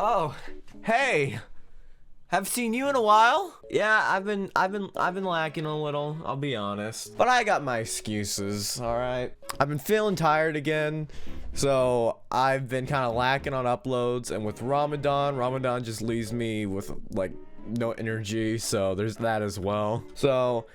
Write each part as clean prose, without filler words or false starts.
Oh, hey. Have seen you in a while? Yeah, I've been lacking a little, I'll be honest. But I got my excuses, all right? I've been feeling tired again. So I've been kind of lacking on uploads, and with Ramadan just leaves me with like no energy, so there's that as well. So,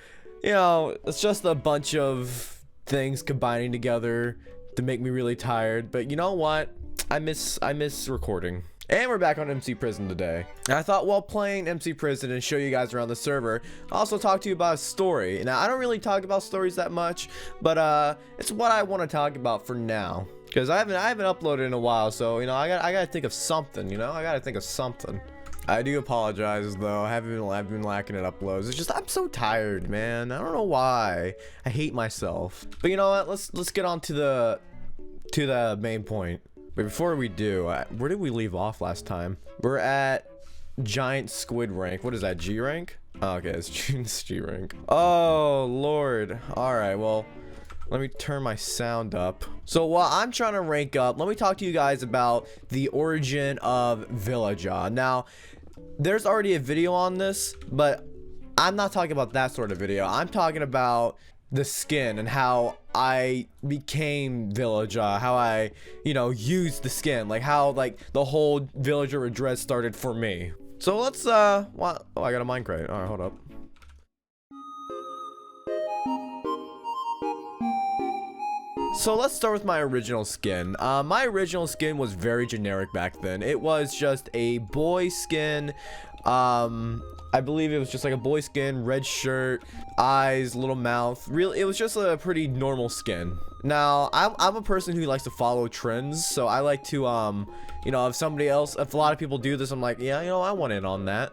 you know, it's just a bunch of things combining together to make me really tired. But you know what? I miss recording. And we're back on MCPrison today. And I thought while playing MCPrison and show you guys around the server, I'll also talk to you about a story. Now, I don't really talk about stories that much, but it's what I want to talk about for now. Because I haven't uploaded in a while, so you know, I gotta think of something, you know? I gotta think of something. I do apologize though. I've been lacking at uploads. It's just I'm so tired, man. I don't know why. I hate myself. But you know what? Let's get on to the main point. But before we do, where did we leave off last time? We're at giant squid rank. What is that, G rank? Oh, okay, it's G rank. Oh, Lord. All right, well, let me turn my sound up. So while I'm trying to rank up, let me talk to you guys about the origin of Villajah. Now, there's already a video on this, but I'm not talking about that sort of video. I'm talking about the skin and how I became Villajah, how I, you know, used the skin, like how like the whole villager address started for me. So let's what? Oh, I got a mine crate. All right, hold up. So let's start with my original skin. My original skin was very generic back then. It was just a boy skin. I believe it was just like a boy skin, red shirt, eyes, little mouth. Really, it was just a pretty normal skin. Now, I'm a person who likes to follow trends, so I like to, you know, if a lot of people do this, I'm like, yeah, you know, I want in on that.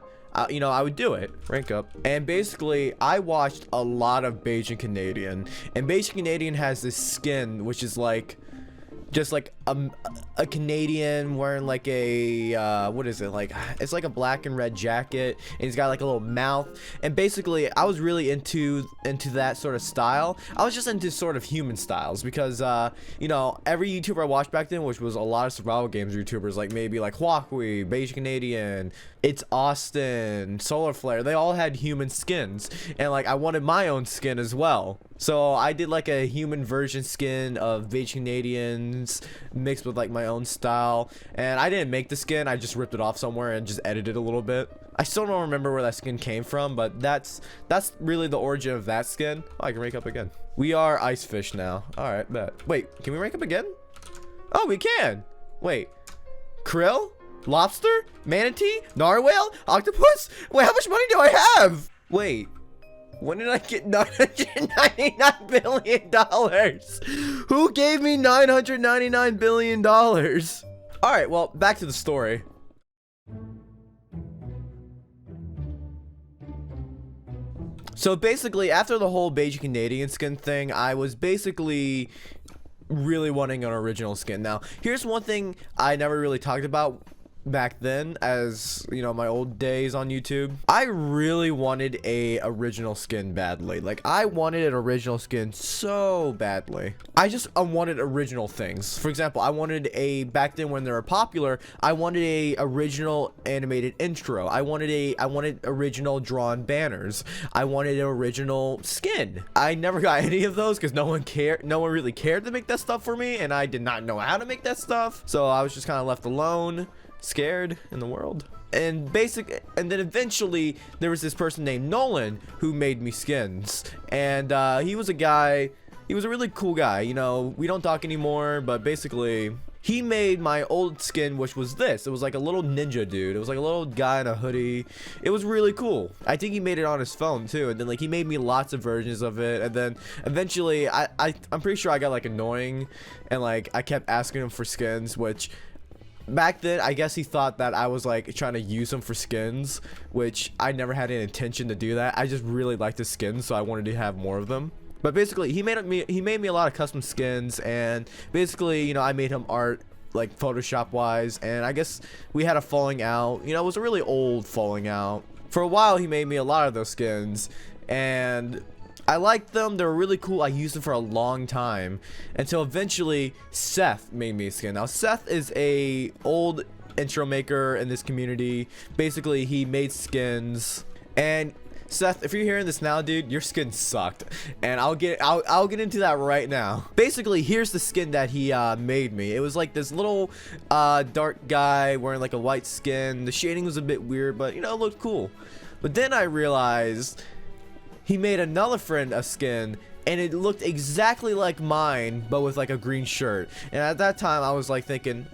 You know, I would do it. Rank up. And basically, I watched a lot of Beijing Canadian. And Beijing Canadian has this skin, which is like, just like a Canadian wearing like a, what is it? Like, it's like a black and red jacket. And he's got like a little mouth. And basically, I was really into that sort of style. I was just into sort of human styles because, you know, every YouTuber I watched back then, which was a lot of survival games YouTubers, like maybe like Huawei, Beijing Canadian, It's Austin, Solar Flare, they all had human skins. And like, I wanted my own skin as well. So I did like a human version skin of Beijing Canadians mixed with like my own style. And I didn't make the skin, I just ripped it off somewhere and just edited a little bit. I still don't remember where that skin came from, but that's really the origin of that skin. Oh, I can rank up again. We are ice fish now. All right, bet. Wait, can we rank up again? Oh, we can. Wait, krill? Lobster? Manatee? Narwhal? Octopus? Wait, how much money do I have? Wait, when did I get $999 billion? Who gave me $999 billion? All right, well, back to the story. So basically, after the whole Beijing Canadian skin thing, I was basically really wanting an original skin. Now, here's one thing I never really talked about back then, as you know, my old days on YouTube. I really wanted a original skin badly. Like, I wanted an original skin so badly. I wanted original things. For example, I wanted back then when they were popular, I wanted a original animated intro. I wanted original drawn banners. I wanted an original skin. I never got any of those because no one really cared to make that stuff for me, and I did not know how to make that stuff. So I was just kind of left alone, scared in the world. And then eventually there was this person named Nolan who made me skins, and he was a really cool guy. You know, we don't talk anymore, but basically he made my old skin, which was this. It was like a little ninja dude. It was like a little guy in a hoodie. It was really cool. I think he made it on his phone too, and then like he made me lots of versions of it. And then eventually I'm pretty sure I got like annoying, and like I kept asking him for skins, which back then, I guess he thought that I was like trying to use them for skins, which I never had any intention to do that. I just really liked the skins, so I wanted to have more of them. But basically, he made me a lot of custom skins, and basically, you know, I made him art like Photoshop wise, and I guess we had a falling out. You know, it was a really old falling out. For a while, he made me a lot of those skins, and I liked them. They were really cool. I used them for a long time until eventually Seth made me a skin. Now Seth is a old intro maker in this community. Basically, he made skins. And Seth, if you're hearing this now, dude, your skin sucked, and I'll get into that right now. Basically, here's the skin that he made me. It was like this little dark guy wearing like a white skin. The shading was a bit weird, but you know, it looked cool. But then I realized he made another friend a skin, and it looked exactly like mine, but with like a green shirt. And at that time, I was like thinking,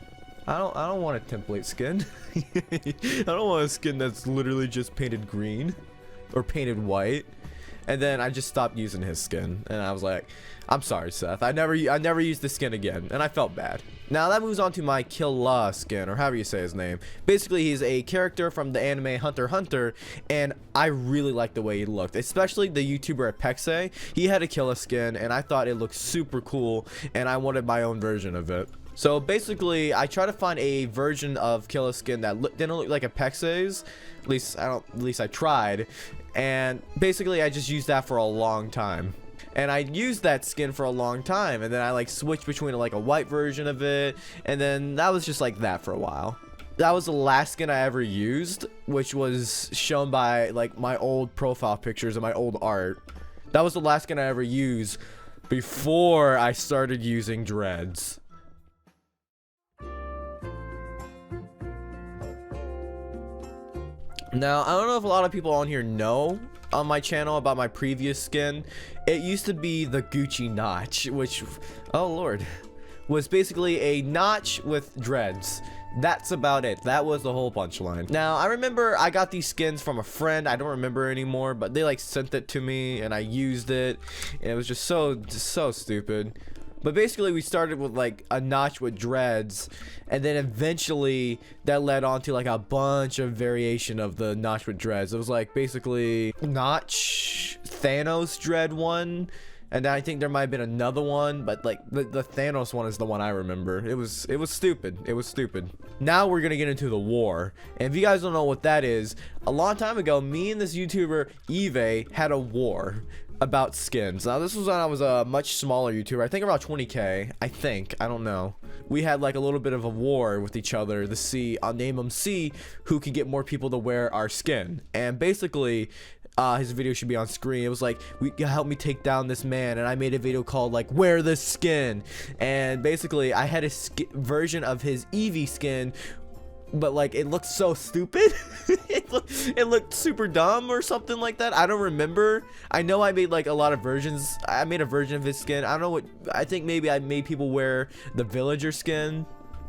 I don't want a template skin. I don't want a skin that's literally just painted green or painted white. And then I just stopped using his skin, and I was like, I'm sorry, Seth, I never used the skin again, and I felt bad. Now that moves on to my Killa skin, or however you say his name. Basically, he's a character from the anime Hunter x Hunter, and I really like the way he looked, especially the YouTuber Apexe. He had a Killa skin, and I thought it looked super cool, and I wanted my own version of it. So basically, I tried to find a version of Killa skin that didn't look like Apexe's. At least I tried. And basically, I just used that for a long time. And I used that skin for a long time, and then I like switched between like a white version of it, and then that was just like that for a while. That was the last skin I ever used, which was shown by like my old profile pictures and my old art. That was the last skin I ever used before I started using dreads. Now, I don't know if a lot of people on here know on my channel about my previous skin. It used to be the Gucci notch, which, oh lord, was basically a notch with dreads. That's about it. That was the whole punchline. Now, I remember I got these skins from a friend. I don't remember anymore, but they like sent it to me and I used it, and it was just so stupid. But basically, we started with like a notch with dreads, and then eventually that led on to like a bunch of variation of the notch with dreads. It was like basically notch Thanos dread one, and then I think there might have been another one, but like the Thanos one is the one I remember. It was stupid. It was stupid. Now we're gonna get into the war, and if you guys don't know what that is, a long time ago, me and this YouTuber Eve had a war about skins. Now this was when I was a much smaller YouTuber, I think around 20k, I don't know. We had like a little bit of a war with each other to see, I'll name them, see who could get more people to wear our skin. And basically his video should be on screen. It was like, help me take down this man, and I made a video called like wear this skin. And basically I had a version of his Eevee skin, but like it looked so stupid. it looked super dumb or something like that. I don't remember. I know I made like a lot of versions. I made a version of his skin. I don't know what, I think maybe I made people wear the Villager skin.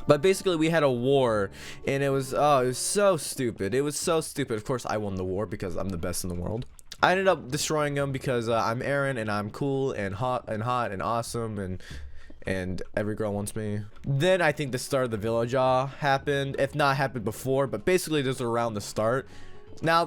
But basically we had a war, and it was so stupid. It was so stupid. Of course I won the war because I'm the best in the world. I ended up destroying him because I'm Aaron, and I'm cool and hot and awesome, and every girl wants me. Then I think the start of the Villajah happened, if not happened before, but basically this was around the start. Now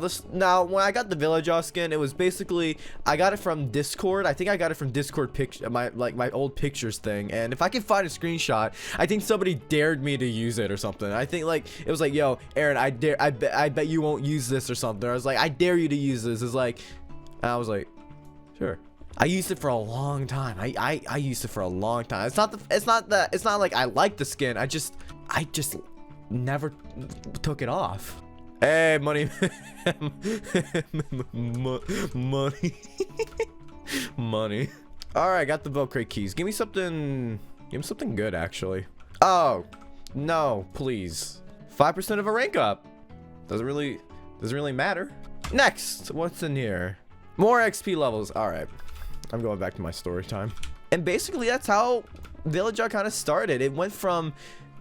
when I got the Villajah skin, it was basically, I got it from Discord. I think I got it from Discord picture, my old pictures thing. And if I can find a screenshot, I think somebody dared me to use it or something. I think like it was like, yo, Aaron, I bet you won't use this or something. I was like, I dare you to use this. It's like, and I was like, sure. I used it for a long time. I used it for a long time. It's not like I like the skin. I just never took it off. Hey, money. Money. Money. All right, got the Vote Crate keys. Give me something good, actually. Oh, no, please. 5% of a rank up. Doesn't really matter. Next, what's in here? More XP levels. All right, I'm going back to my story time. And basically, that's how Villajah kind of started. It went from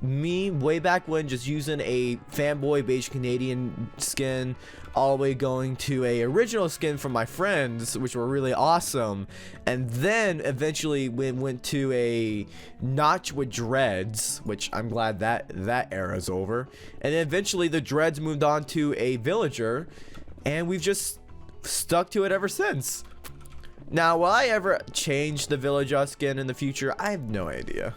me way back when just using a fanboy beige Canadian skin, all the way going to a original skin from my friends, which were really awesome, and then eventually we went to a notch with dreads, which I'm glad that era's over, and then eventually the dreads moved on to a villager, and we've just stuck to it ever since. Now, will I ever change the Villajah skin in the future? I have no idea.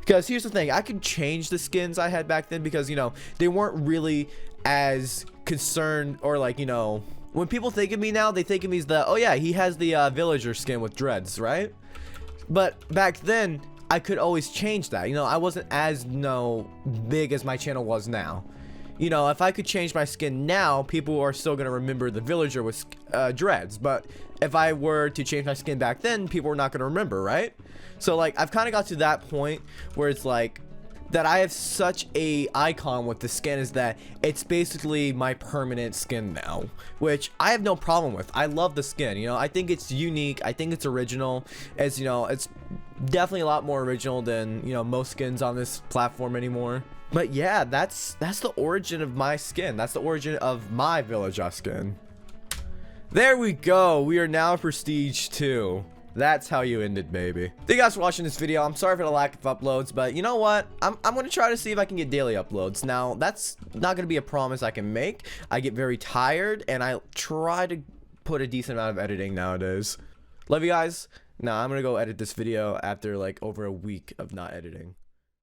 Because here's the thing, I could change the skins I had back then because, you know, they weren't really as concerned, or like, you know, when people think of me now, they think of me as the, oh yeah, he has the villager skin with dreads, right? But back then, I could always change that. You know, I wasn't as big as my channel was now. You know, if I could change my skin now, people are still gonna remember the villager with dreads. But if I were to change my skin back then, people were not gonna remember, right? So like, I've kind of got to that point where it's like that I have such a icon with the skin is that it's basically my permanent skin now, which I have no problem with. I love the skin. You know, I think it's unique. I think it's original. As you know, it's definitely a lot more original than, you know, most skins on this platform anymore. But yeah, that's the origin of my skin. That's the origin of my Villajah skin. There we go. We are now Prestige 2. That's how you end it, baby. Thank you guys for watching this video. I'm sorry for the lack of uploads, but you know what? I'm going to try to see if I can get daily uploads. Now, that's not going to be a promise I can make. I get very tired, and I try to put a decent amount of editing nowadays. Love you guys. Now, I'm going to go edit this video after like over a week of not editing.